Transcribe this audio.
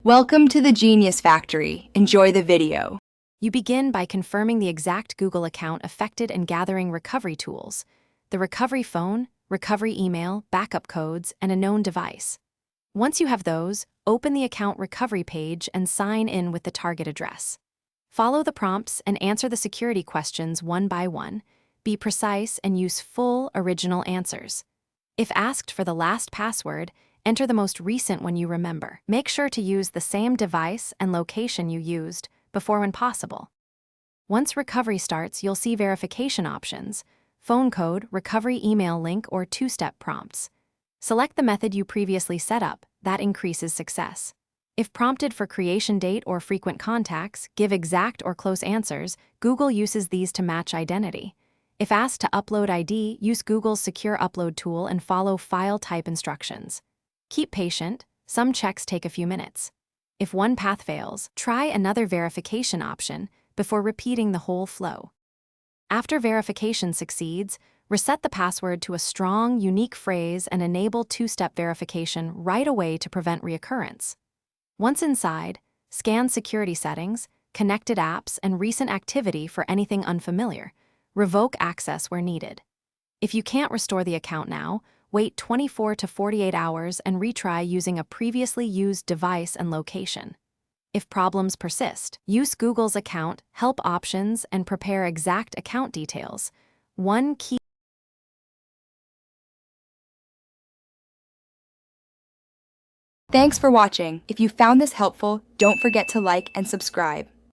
Welcome to the Genius Factory. Enjoy the video. You begin by confirming the exact Google account affected and gathering recovery tools, the recovery phone, recovery email, backup codes, and a known device. Once you have those, open the account recovery page and sign in with the target address. Follow the prompts and answer the security questions one by one. Be precise and use full, original answers. If asked for the last password, enter the most recent one you remember. Make sure to use the same device and location you used before when possible. Once recovery starts, you'll see verification options, phone code, recovery email link, or two-step prompts. Select the method you previously set up. That increases success. If prompted for creation date or frequent contacts, give exact or close answers. Google uses these to match identity. If asked to upload ID, use Google's secure upload tool and follow file type instructions. Keep patient, some checks take a few minutes. If one path fails, try another verification option before repeating the whole flow. After verification succeeds, reset the password to a strong, unique phrase and enable two-step verification right away to prevent reoccurrence. Once inside, scan security settings, connected apps, and recent activity for anything unfamiliar. Revoke access where needed. If you can't restore the account now, wait 24 to 48 hours and retry using a previously used device and location. If problems persist, use Google's account help options and prepare exact account details. One key. Thanks for watching. If you found this helpful, don't forget to like and subscribe.